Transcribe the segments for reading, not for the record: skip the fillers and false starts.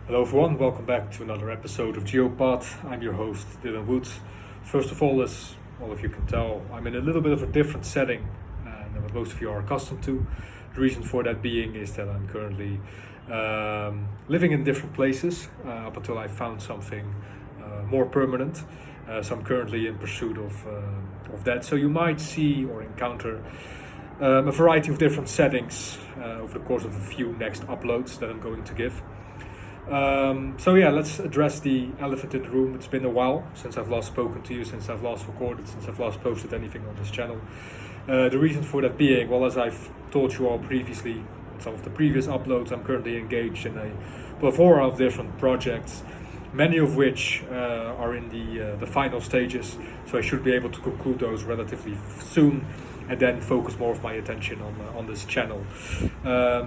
Hello everyone, welcome back to another episode of GeoPod. I'm your host, Dylan Woods. First of all, as all of you can tell, I'm in a little bit of a different setting than what most of you are accustomed to. The reason for that being is that I'm currently living in different places up until I found something more permanent. So I'm currently in pursuit of that. So you might see or encounter a variety of different settings over the course of a few next uploads that I'm going to give. Let's address the elephant in the room. It's been a while since I've last spoken to you, since I've last recorded, since I've last posted anything on this channel. The reason for that being, well, as I've told you all previously in some of the previous uploads, I'm currently engaged in a plethora of different projects, many of which are in the final stages, so I should be able to conclude those relatively soon and then focus more of my attention on this channel.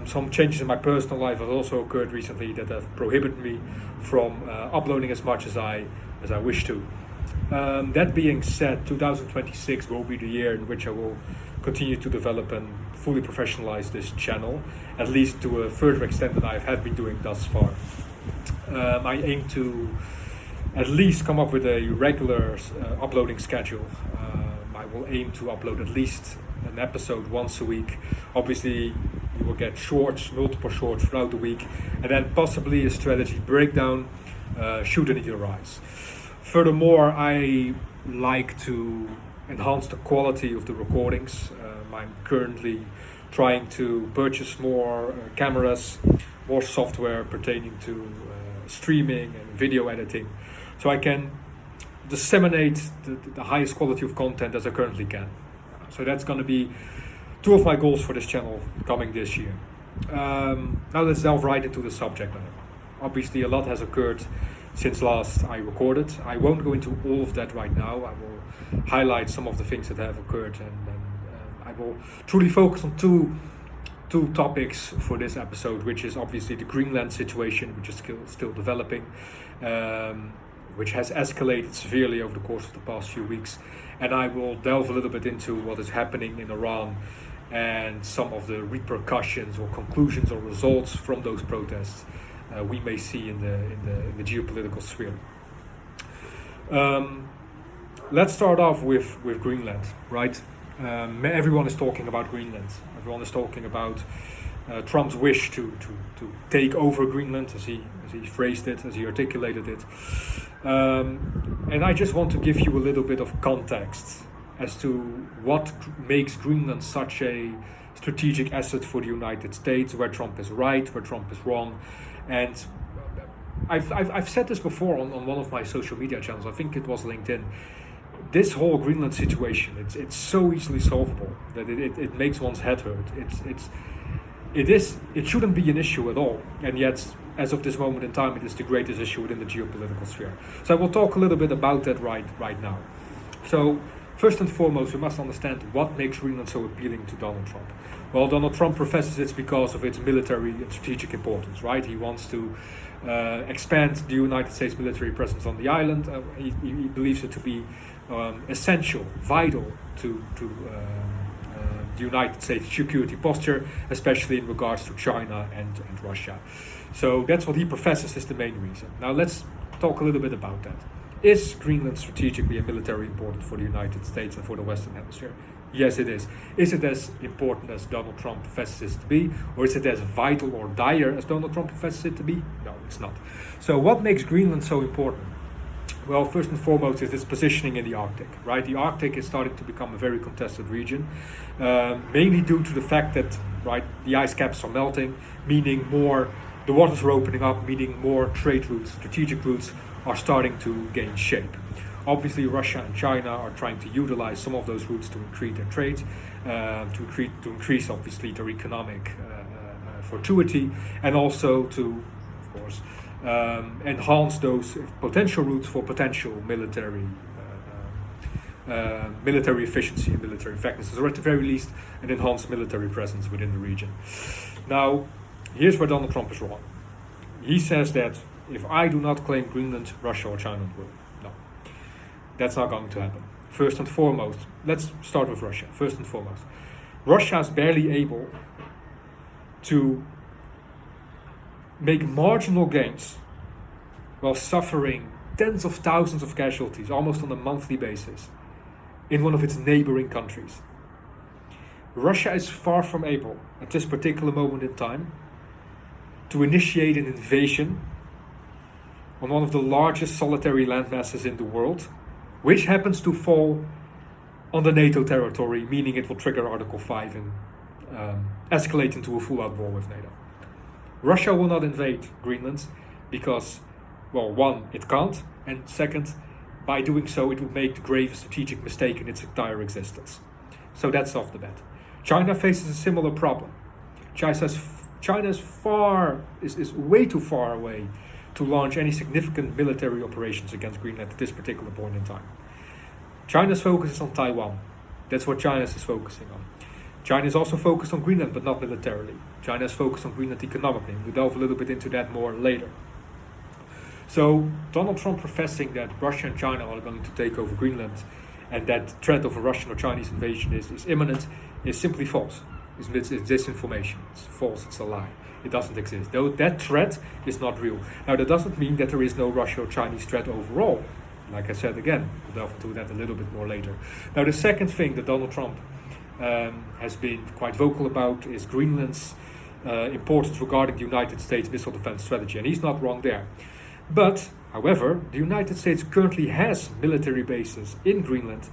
Some changes in my personal life have also occurred recently that have prohibited me from uploading as much as I wish to. That being said, 2026 will be the year in which I will continue to develop and fully professionalize this channel, at least to a further extent than I have been doing thus far. I aim to at least come up with a regular uploading schedule. I will aim to upload at least an episode once a week. Obviously, you will get shorts, multiple shorts throughout the week, and then possibly a strategy breakdown, shoot it in your eyes. Furthermore, I like to enhance the quality of the recordings. I'm currently trying to purchase more cameras, more software pertaining to streaming and video editing, so I can disseminate the highest quality of content as I currently can. So that's going to be two of my goals for this channel coming this year. Now let's delve right into the subject matter. Obviously a lot has occurred since last I recorded. I won't go into all of that right now. I will highlight some of the things that have occurred, and I will truly focus on two topics for this episode, which is obviously the Greenland situation, which is still developing, which has escalated severely over the course of the past few weeks. And I will delve a little bit into what is happening in Iran and some of the repercussions or conclusions or results from those protests we may see in the geopolitical sphere. Let's start off with Greenland, right? Everyone is talking about Greenland. Everyone is talking about Trump's wish to take over Greenland, as he phrased it, as he articulated it. And I just want to give you a little bit of context as to what makes Greenland such a strategic asset for the United States, where Trump is right, where Trump is wrong. And I've said this before on one of my social media channels, I think it was LinkedIn. This whole Greenland situation, it's so easily solvable that it makes one's head hurt. It shouldn't be an issue at all, and yet as of this moment in time, it is the greatest issue within the geopolitical sphere. So I will talk a little bit about that right now. So first and foremost, we must understand what makes Greenland so appealing to Donald Trump. Well, Donald Trump professes it's because of its military and strategic importance, right? He wants to expand the United States military presence on the island. He believes it to be essential, vital to the United States security posture, especially in regards to China and Russia. So that's what he professes is the main reason. Now let's talk a little bit about that. Is Greenland strategically and militarily important for the United States and for the Western Hemisphere? Yes, it is. Is it as important as Donald Trump professes it to be? Or is it as vital or dire as Donald Trump professes it to be? No, it's not. So what makes Greenland so important? Well, first and foremost is its positioning in the Arctic, right? The Arctic is starting to become a very contested region, mainly due to the fact that, right, the ice caps are melting, meaning the waters are opening up, meaning more trade routes, strategic routes are starting to gain shape. Obviously, Russia and China are trying to utilize some of those routes to increase their trade, to increase obviously their economic fortuity, and also to, of course, enhance those potential routes for potential military efficiency and military effectiveness, or at the very least, an enhanced military presence within the region. Now, here's where Donald Trump is wrong. He says that if I do not claim Greenland, Russia or China will. No, that's not going to happen. First and foremost, let's start with Russia. First and foremost, Russia is barely able to make marginal gains while suffering tens of thousands of casualties almost on a monthly basis in one of its neighboring countries. Russia is far from able, at this particular moment in time, to initiate an invasion on one of the largest solitary landmasses in the world, which happens to fall on the NATO territory, meaning it will trigger Article 5 and escalate into a full-out war with NATO. Russia will not invade Greenland because, well, one, it can't, and second, by doing so, it would make the gravest strategic mistake in its entire existence. So that's off the bat. China faces a similar problem. China is way too far away to launch any significant military operations against Greenland at this particular point in time. China's focus is on Taiwan. That's what China is focusing on. China is also focused on Greenland, but not militarily. China is focused on Greenland economically. We'll delve a little bit into that more later. So Donald Trump professing that Russia and China are going to take over Greenland and that threat of a Russian or Chinese invasion is imminent is simply false. It's disinformation. It's false. It's a lie. It doesn't exist. Though that threat is not real. Now that doesn't mean that there is no Russian or Chinese threat overall. Like I said again, we'll delve into that a little bit more later. Now the second thing that Donald Trump has been quite vocal about is Greenland's importance regarding the United States missile defense strategy, and he's not wrong there. But, however, the United States currently has military bases in Greenland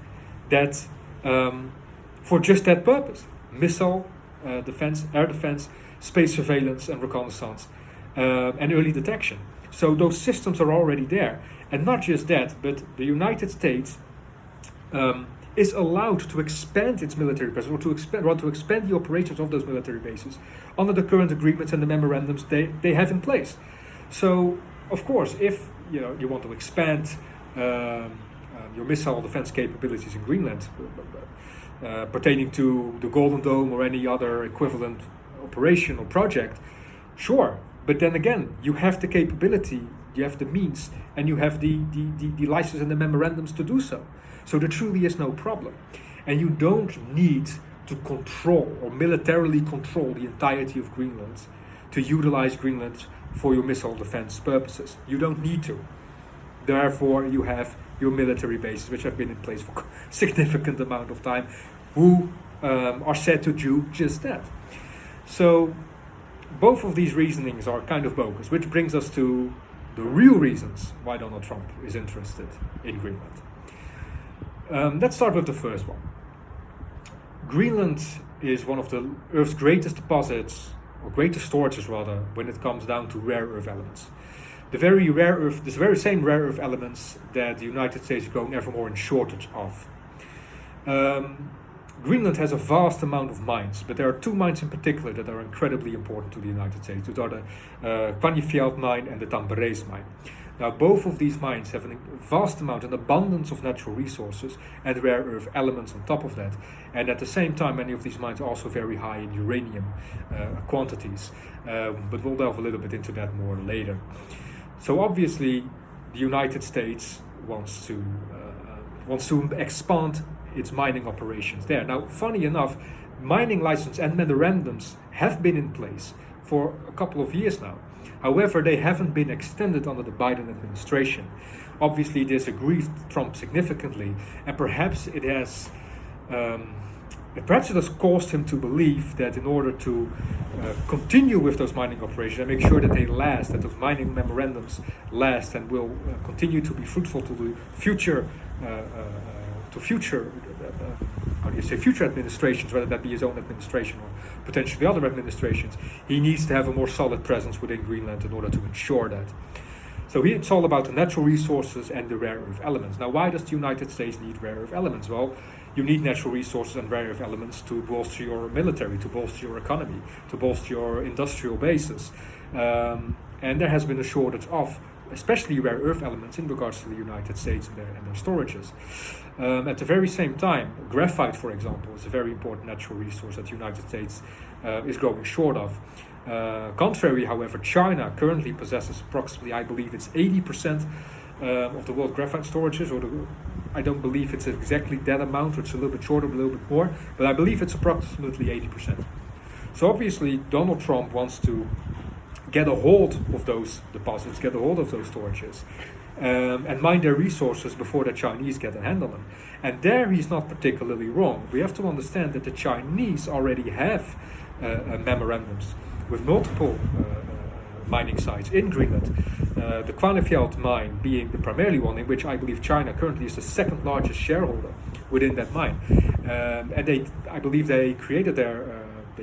that, for just that purpose, missile defense, air defense, space surveillance and reconnaissance, and early detection. So those systems are already there. And not just that, but the United States is allowed to expand its military presence, or to expand the operations of those military bases under the current agreements and the memorandums they have in place. So, of course, if you want to expand your missile defense capabilities in Greenland, pertaining to the Golden Dome or any other equivalent operation or project, sure. But then again, you have the capability, you have the means, and you have the license and the memorandums to do so. So there truly is no problem. And you don't need to control or militarily control the entirety of Greenland to utilize Greenland for your missile defense purposes. You don't need to. Therefore, you have your military bases, which have been in place for a significant amount of time, who are said to do just that. So both of these reasonings are kind of bogus, which brings us to the real reasons why Donald Trump is interested in Greenland. Let's start with the first one. Greenland is one of the Earth's greatest deposits, or greatest storages rather, when it comes down to rare earth elements. This very same rare earth elements that the United States is going ever more in shortage of. Greenland has a vast amount of mines, but there are two mines in particular that are incredibly important to the United States. Those are the Kvanjefjeld mine and the Tamberes mine. Now, both of these mines have a vast amount, an abundance of natural resources and rare earth elements on top of that. And at the same time, many of these mines are also very high in uranium quantities. But we'll delve a little bit into that more later. So obviously, the United States wants to expand its mining operations there. Now, funny enough, mining license and memorandums have been in place for a couple of years now. However, they haven't been extended under the Biden administration. Obviously, this aggrieved Trump significantly, and perhaps it has caused him to believe that in order to continue with those mining operations and make sure that they last, that those mining memorandums last and will continue to be fruitful to the future future administrations, whether that be his own administration or potentially other administrations, he needs to have a more solid presence within Greenland in order to ensure that. So here it's all about the natural resources and the rare earth elements. Now, why does the United States need rare earth elements? Well, you need natural resources and rare earth elements to bolster your military, to bolster your economy, to bolster your industrial bases. And there has been a shortage of especially rare earth elements in regards to the United States and their storages. At the very same time, graphite, for example, is a very important natural resource that the United States is growing short of. Contrary, however, China currently possesses approximately, I believe it's 80% of the world graphite storages, I don't believe it's exactly that amount, or it's a little bit shorter, a little bit more, but I believe it's approximately 80%. So obviously, Donald Trump wants to get a hold of those deposits, get a hold of those storages, and mine their resources before the Chinese get a hand on them. And there he's not particularly wrong. We have to understand that the Chinese already have memorandums with multiple mining sites in Greenland. The Kvanefjeld mine being the primarily one, in which I believe China currently is the second largest shareholder within that mine. And I believe they created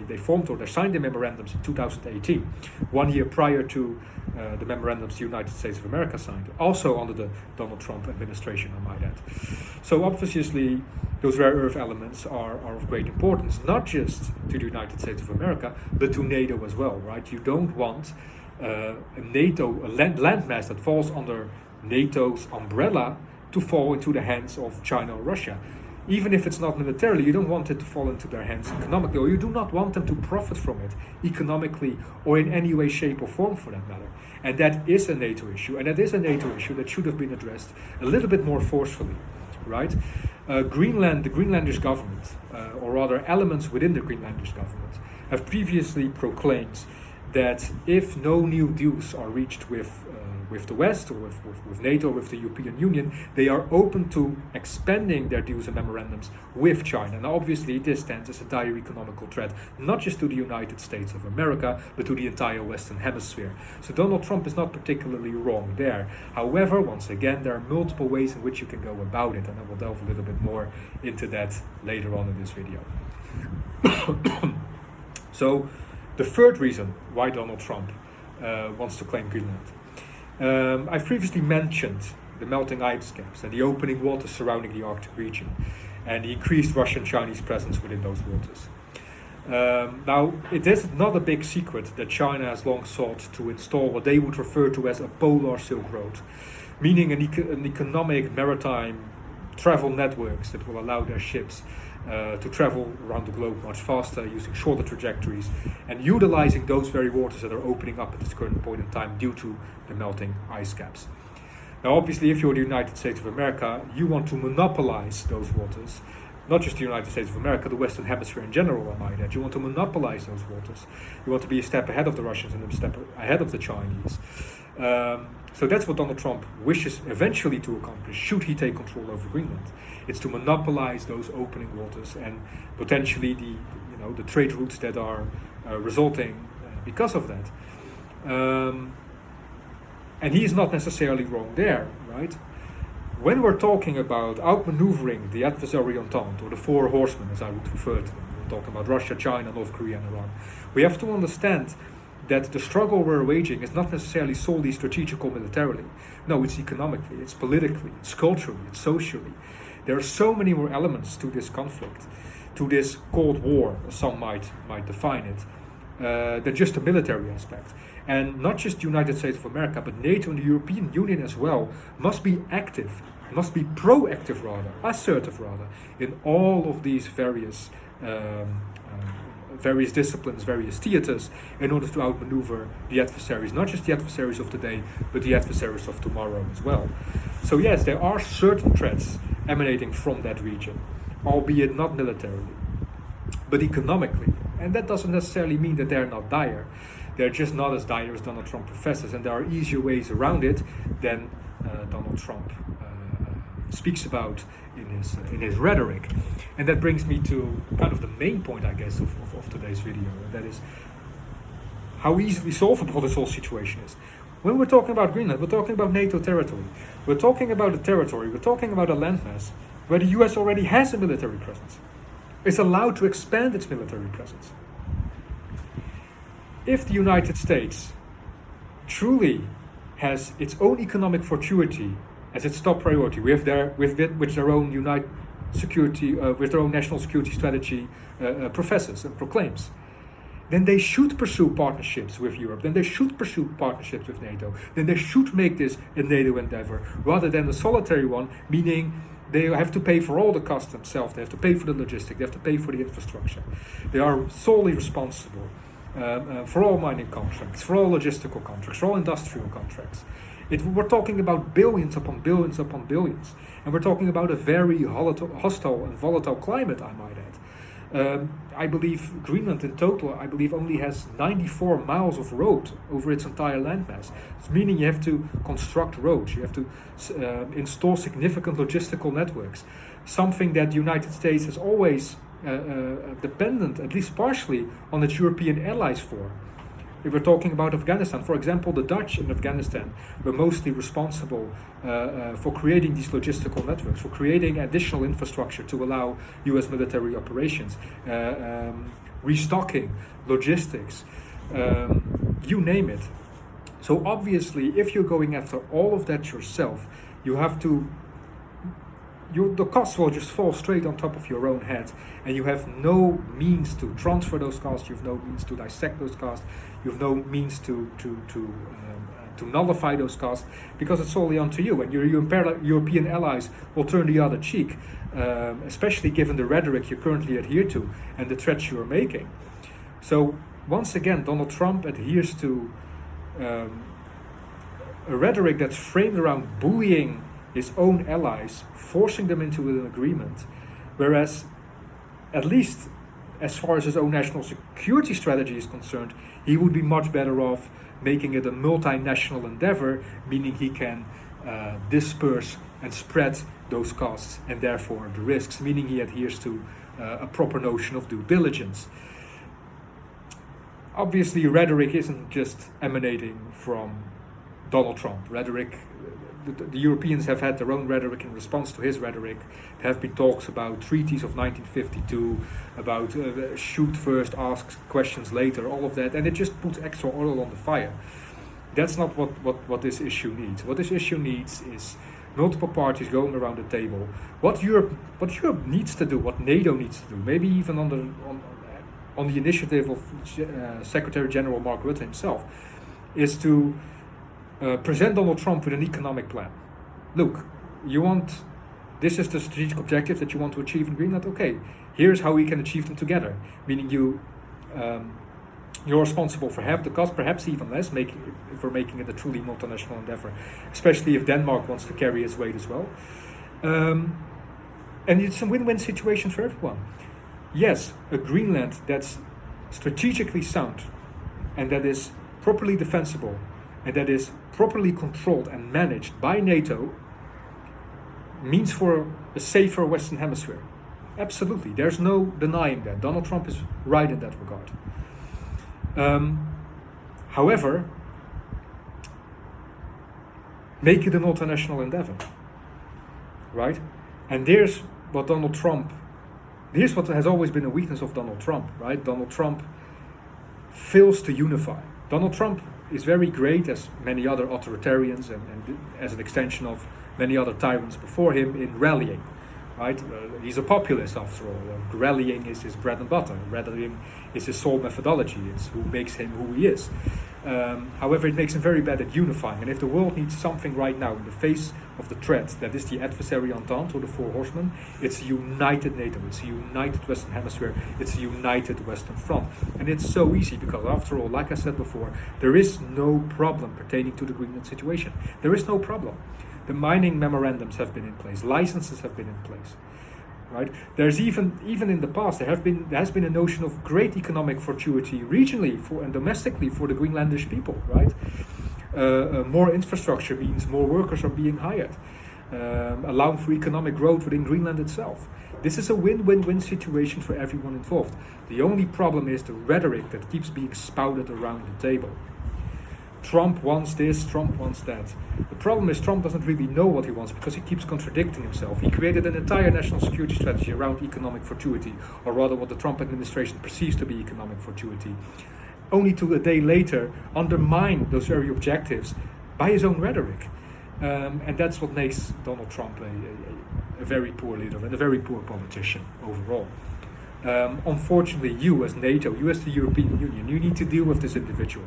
they formed or they signed the memorandums in 2018, 1 year prior to the memorandums the United States of America signed, also under the Donald Trump administration, I might add. So obviously, those rare earth elements are of great importance, not just to the United States of America, but to NATO as well, right? You don't want a landmass that falls under NATO's umbrella to fall into the hands of China or Russia. Even if it's not militarily, you don't want it to fall into their hands economically, or you do not want them to profit from it economically or in any way, shape or form for that matter. And that is a NATO issue, and that is a NATO issue that should have been addressed a little bit more forcefully, right? Greenland, the Greenlandish government, or rather elements within the Greenlandish government, have previously proclaimed that if no new deals are reached with the West or with NATO, with the European Union, they are open to expanding their deals and memorandums with China. Now obviously this stands as a dire economical threat, not just to the United States of America, but to the entire Western Hemisphere. So Donald Trump is not particularly wrong there. However, once again, there are multiple ways in which you can go about it, and I will delve a little bit more into that later on in this video. So the third reason why Donald Trump wants to claim Greenland. I've previously mentioned the melting ice caps and the opening waters surrounding the Arctic region and the increased Russian-Chinese presence within those waters. Now, it is not a big secret that China has long sought to install what they would refer to as a polar Silk Road, meaning an economic maritime travel networks that will allow their ships to travel around the globe much faster, using shorter trajectories and utilizing those very waters that are opening up at this current point in time due to the melting ice caps. Now obviously, if you're the United States of America, you want to monopolize those waters. Not just the United States of America, the Western Hemisphere in general, I might add. You want to monopolize those waters. You want to be a step ahead of the Russians and a step ahead of the Chinese. So that's what Donald Trump wishes eventually to accomplish, should he take control over Greenland. It's to monopolize those opening waters and potentially the trade routes that are resulting because of that. And he is not necessarily wrong there, right? When we're talking about outmaneuvering the adversary entente, or the four horsemen as I would refer to them, we're talking about Russia, China, North Korea and Iran, we have to understand that the struggle we're waging is not necessarily solely strategic or militarily. No, it's economically, it's politically, it's culturally, it's socially. There are so many more elements to this conflict, to this Cold War, as some might define it, than just the military aspect. And not just the United States of America, but NATO and the European Union as well must be active, must be proactive rather, assertive rather, in all of these various disciplines, various theaters, in order to outmaneuver the adversaries, not just the adversaries of today, but the adversaries of tomorrow as well. So yes, there are certain threats emanating from that region, albeit not militarily, but economically. And that doesn't necessarily mean that they're not dire. They're just not as dire as Donald Trump professes, and there are easier ways around it than Donald Trump speaks about in his rhetoric. And that brings me to kind of the main point, I guess, of today's video, and that is how easily solvable this whole situation is. When we're talking about Greenland, we're talking about NATO territory. We're talking about a territory, we're talking about a landmass where the US already has a military presence. It's allowed to expand its military presence. If the United States truly has its own economic fortuity as its top priority, with their own with their own national security strategy professes and proclaims, then they should pursue partnerships with Europe, then they should pursue partnerships with NATO, then they should make this a NATO endeavor, rather than a solitary one, meaning they have to pay for all the costs themselves, they have to pay for the logistics, they have to pay for the infrastructure. They are solely responsible for all mining contracts, for all logistical contracts, for all industrial contracts. We're talking about billions upon billions upon billions. And we're talking about a very hostile and volatile climate, I might add. I believe Greenland in total, I believe, only has 94 miles of road over its entire landmass. It's meaning you have to construct roads, you have to install significant logistical networks, something that the United States has always dependent, at least partially, on its European allies for. If we're talking about Afghanistan, for example, the Dutch in Afghanistan were mostly responsible for creating these logistical networks, for creating additional infrastructure to allow US military operations, restocking, logistics, you name it. So obviously, if you're going after all of that yourself, you have to the costs will just fall straight on top of your own head, and you have no means to transfer those costs. You have no means to dissect those costs. You have no means to nullify those costs, because it's solely onto you. And your European allies will turn the other cheek, especially given the rhetoric you currently adhere to and the threats you are making. So once again, Donald Trump adheres to a rhetoric that's framed around bullying his own allies, forcing them into an agreement, whereas, at least as far as his own national security strategy is concerned, he would be much better off making it a multinational endeavor, meaning he can disperse and spread those costs and therefore the risks, meaning he adheres to a proper notion of due diligence. Obviously, rhetoric isn't just emanating from Donald Trump. The Europeans have had their own rhetoric in response to his rhetoric. There have been talks about treaties of 1952, about shoot first, ask questions later, all of that, and it just puts extra oil on the fire. That's not what this issue needs. What this issue needs is multiple parties going around the table. What Europe needs to do, what NATO needs to do, maybe even on the initiative of Secretary General Mark Rutte himself, is to present Donald Trump with an economic plan. Look, this is the strategic objective that you want to achieve in Greenland. Okay, here's how we can achieve them together. Meaning you're responsible for half the cost, perhaps even less, if we're making it a truly multinational endeavor, especially if Denmark wants to carry its weight as well. And it's a win-win situation for everyone. Yes, a Greenland that's strategically sound and that is properly defensible and that is properly controlled and managed by NATO means for a safer Western Hemisphere. Absolutely, there's no denying that. Donald Trump is right in that regard. However, make it a multinational endeavor, right? And here's what has always been a weakness of Donald Trump, right? Donald Trump fails to unify. Donald Trump is very great, as many other authoritarians and as an extension of many other tyrants before him, in rallying, right? He's a populist after all. Rallying is his bread and butter. Rallying is his sole methodology. It's who makes him who he is. However, it makes him very bad at unifying. And if the world needs something right now in the face of the threat that is the adversary entente, or the Four Horsemen, it's a united NATO, it's a united Western Hemisphere, it's a united Western Front. And it's so easy because, after all, like I said before, there is no problem pertaining to the Greenland situation. There is no problem. The mining memorandums have been in place, licenses have been in place. Right? There's even in the past there has been a notion of great economic fortuity regionally and domestically for the Greenlandish people, right? More infrastructure means more workers are being hired, allowing for economic growth within Greenland itself. This is a win-win-win situation for everyone involved. The only problem is the rhetoric that keeps being spouted around the table. Trump wants this, Trump wants that. The problem is Trump doesn't really know what he wants because he keeps contradicting himself. He created an entire national security strategy around economic fortuity, or rather what the Trump administration perceives to be economic fortuity, only to a day later undermine those very objectives by his own rhetoric. And that's what makes Donald Trump a very poor leader and a very poor politician overall. Unfortunately, you as NATO, you as the European Union, you need to deal with this individual.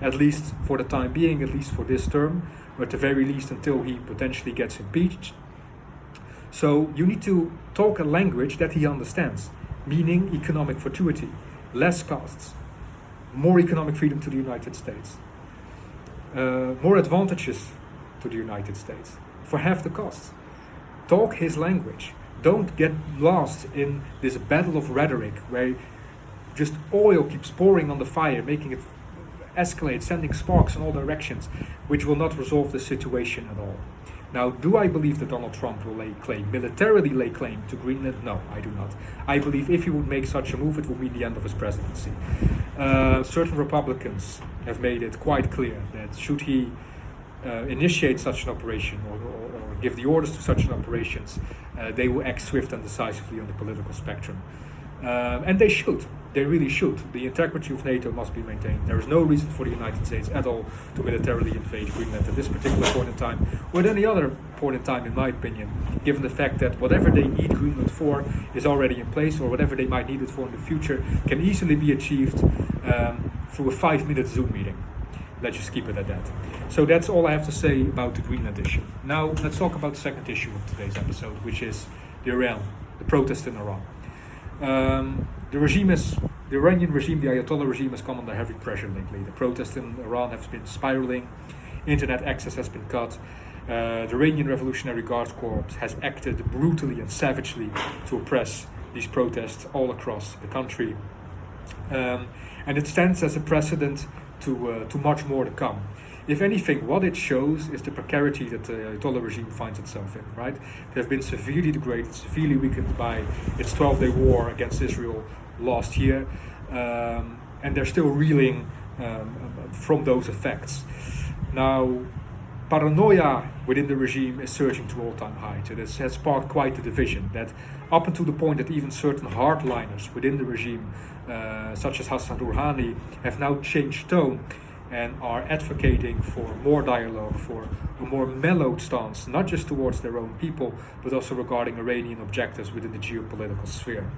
At least for the time being, at least for this term, or at the very least until he potentially gets impeached. So you need to talk a language that he understands, meaning economic fortuity, less costs, more economic freedom to the United States, more advantages to the United States for half the costs. Talk his language. Don't get lost in this battle of rhetoric where just oil keeps pouring on the fire, making it escalate, sending sparks in all directions, which will not resolve the situation at all. Now, do I believe that Donald Trump will militarily lay claim to Greenland? No, I do not. I believe if he would make such a move, it would mean the end of his presidency. Certain Republicans have made it quite clear that should he initiate such an operation or give the orders to such an operations, they will act swift and decisively on the political spectrum. And they should. They really should. The integrity of NATO must be maintained. There is no reason for the United States at all to militarily invade Greenland at this particular point in time, or at any other point in time, in my opinion, given the fact that whatever they need Greenland for is already in place, or whatever they might need it for in the future can easily be achieved through a 5-minute Zoom meeting. Let's just keep it at that. So that's all I have to say about the Greenland issue. Now let's talk about the second issue of today's episode, which is the protest in Iran. The Iranian regime, the Ayatollah regime, has come under heavy pressure lately. The protests in Iran have been spiraling, internet access has been cut, the Iranian Revolutionary Guard Corps has acted brutally and savagely to oppress these protests all across the country. And it stands as a precedent to much more to come. If anything, what it shows is the precarity that the Ayatollah regime finds itself in, right? They have been severely degraded, severely weakened by its 12-day war against Israel last year, and they're still reeling from those effects. Now, paranoia within the regime is surging to all-time heights. It has sparked quite a division that, up until the point that even certain hardliners within the regime, such as Hassan Rouhani, have now changed tone and are advocating for more dialogue, for a more mellowed stance, not just towards their own people, but also regarding Iranian objectives within the geopolitical sphere.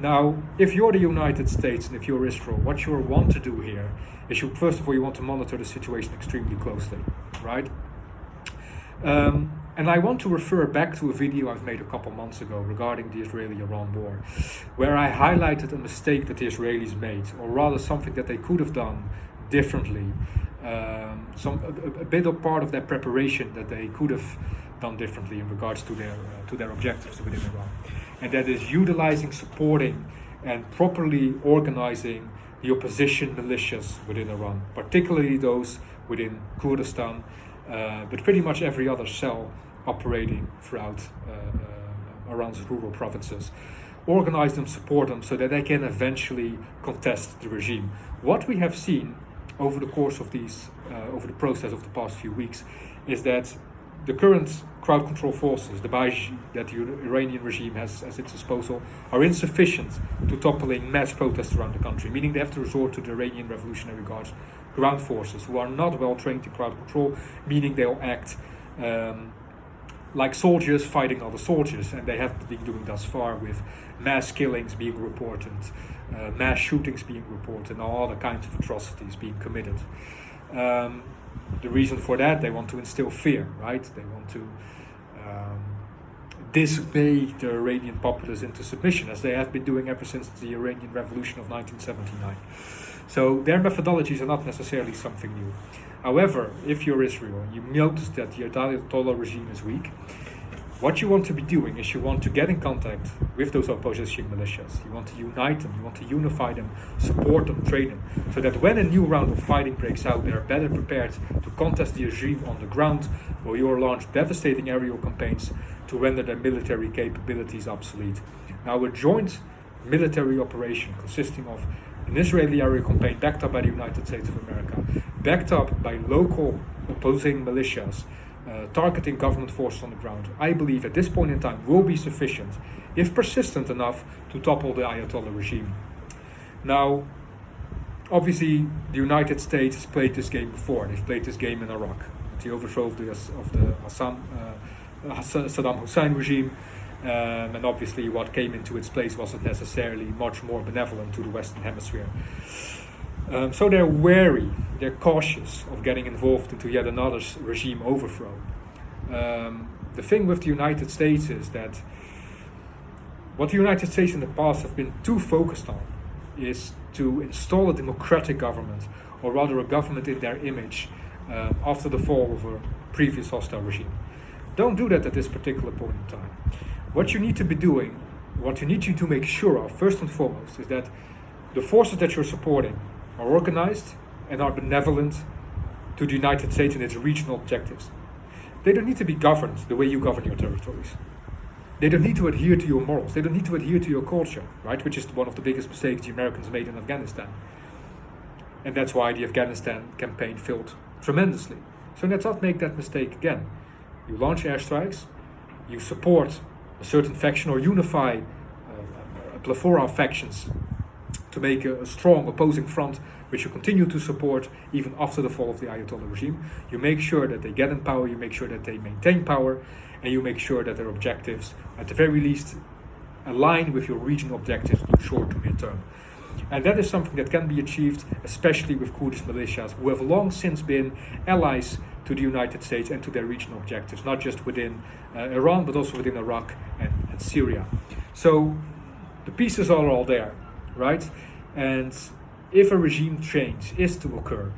Now, if you're the United States and if you're Israel, what you want to do here is first of all, you want to monitor the situation extremely closely, right? And I want to refer back to a video I've made a couple months ago regarding the Israeli-Iran war, where I highlighted a mistake that the Israelis made, or rather something that they could have done differently, a bit of part of their preparation that they could have done differently in regards to their objectives within Iran, and that is utilizing, supporting, and properly organizing the opposition militias within Iran, particularly those within Kurdistan, but pretty much every other cell operating throughout Iran's rural provinces. Organize them, support them, so that they can eventually contest the regime. What we have seen over the course of over the process of the past few weeks, is that the current crowd control forces, the Baiji, that the Iranian regime has at its disposal, are insufficient to toppling mass protests around the country, meaning they have to resort to the Iranian Revolutionary Guard's ground forces, who are not well trained in crowd control, meaning they'll act like soldiers fighting other soldiers, and they have been doing thus far, with mass killings being reported, mass shootings being reported, and all other kinds of atrocities being committed. The reason for that, they want to instill fear, right? They want to dismay the Iranian populace into submission, as they have been doing ever since the Iranian Revolution of 1979. So their methodologies are not necessarily something new. However, if you're Israel and you notice that the Ayatollah regime is weak, what you want to be doing is you want to get in contact with those opposition militias. You want to unite them, you want to unify them, support them, train them, so that when a new round of fighting breaks out, they are better prepared to contest the regime on the ground, or you launch devastating aerial campaigns to render their military capabilities obsolete. Now, a joint military operation consisting of an Israeli aerial campaign backed up by the United States of America, backed up by local opposing militias, targeting government forces on the ground, I believe at this point in time will be sufficient, if persistent enough, to topple the Ayatollah regime. Now, obviously, the United States has played this game before. They've played this game in Iraq, the overthrow of the Saddam Hussein regime, and obviously what came into its place wasn't necessarily much more benevolent to the Western Hemisphere. So they're wary, they're cautious of getting involved into yet another regime overthrow. The thing with the United States is that what the United States in the past have been too focused on is to install a democratic government, or rather a government in their image, after the fall of a previous hostile regime. Don't do that at this particular point in time. what you need to be doing, what you need to make sure of, first and foremost, is that the forces that you're supporting are organized and are benevolent to the United States and its regional objectives. They don't need to be governed the way you govern your territories. They don't need to adhere to your morals. They don't need to adhere to your culture, right? Which is one of the biggest mistakes the Americans made in Afghanistan. And that's why the Afghanistan campaign failed tremendously. So let's not make that mistake again. You launch airstrikes, you support a certain faction or unify a plethora of factions to make a strong opposing front, which you continue to support even after the fall of the Ayatollah regime. You make sure that they get in power, you make sure that they maintain power, and you make sure that their objectives, at the very least, align with your regional objectives in short to mid-term. And that is something that can be achieved, especially with Kurdish militias, who have long since been allies to the United States and to their regional objectives, not just within Iran, but also within Iraq and Syria. So the pieces are all there, right? And if a regime change is to occur,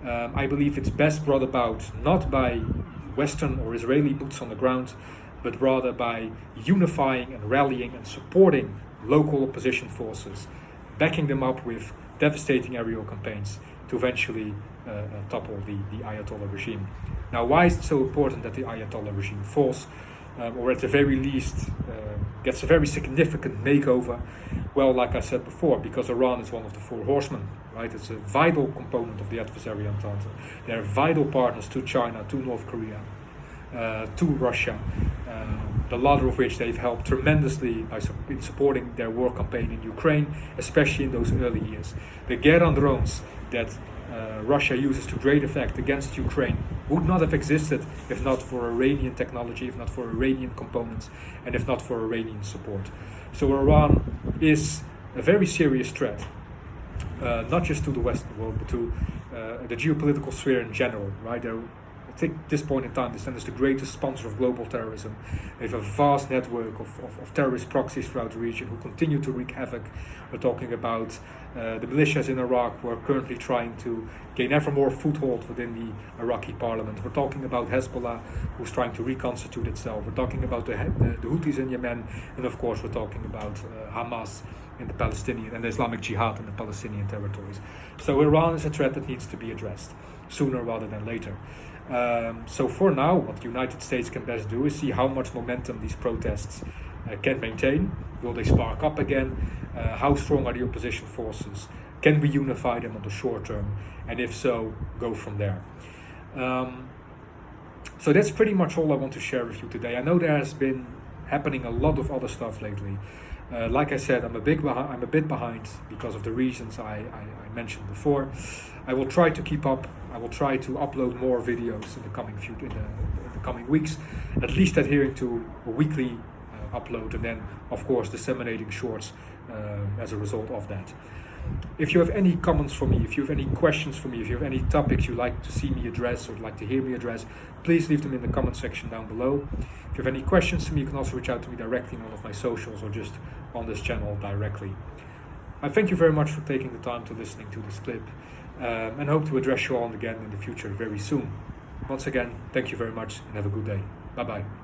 I believe it's best brought about not by Western or Israeli boots on the ground, but rather by unifying and rallying and supporting local opposition forces, backing them up with devastating aerial campaigns to eventually topple the Ayatollah regime. Now, why is it so important that the Ayatollah regime falls, or at the very least gets a very significant makeover? Well, like I said before, because Iran is one of the four horsemen, right? It's a vital component of the adversary entente. They're vital partners to China, to North Korea, to Russia, the latter of which they've helped tremendously in supporting their war campaign in Ukraine, especially in those early years. The Geran drones that Russia uses to great effect against Ukraine would not have existed if not for Iranian technology, if not for Iranian components, and if not for Iranian support. So Iran is a very serious threat, not just to the Western world, but to the geopolitical sphere in general, right? I think at this point in time, they stand as the greatest sponsor of global terrorism. They have a vast network of terrorist proxies throughout the region who continue to wreak havoc. We're talking about the militias in Iraq who are currently trying to gain ever more foothold within the Iraqi parliament. We're talking about Hezbollah, who's trying to reconstitute itself. We're talking about the Houthis in Yemen, and of course we're talking about Hamas in the Palestinian and the Islamic Jihad in the Palestinian territories. So Iran is a threat that needs to be addressed sooner rather than later. So for now, what the United States can best do is see how much momentum these protests can maintain. Will they spark up again? How strong are the opposition forces? Can we unify them on the short term? And if so, go from there. So that's pretty much all I want to share with you today. I know there has been happening a lot of other stuff lately. Like I said, I'm a bit behind because of the reasons I mentioned before. I will try to keep up. I will try to upload more videos in the coming weeks, at least adhering to a weekly upload, and then of course disseminating shorts as a result of that. If you have any comments for me, if you have any questions for me, if you have any topics you'd like to see me address or like to hear me address, please leave them in the comment section down below. If you have any questions to me, you can also reach out to me directly on one of my socials or just on this channel directly. I thank you very much for taking the time to listening to this clip, and hope to address you all again in the future very soon. Once again, thank you very much and have a good day. Bye bye.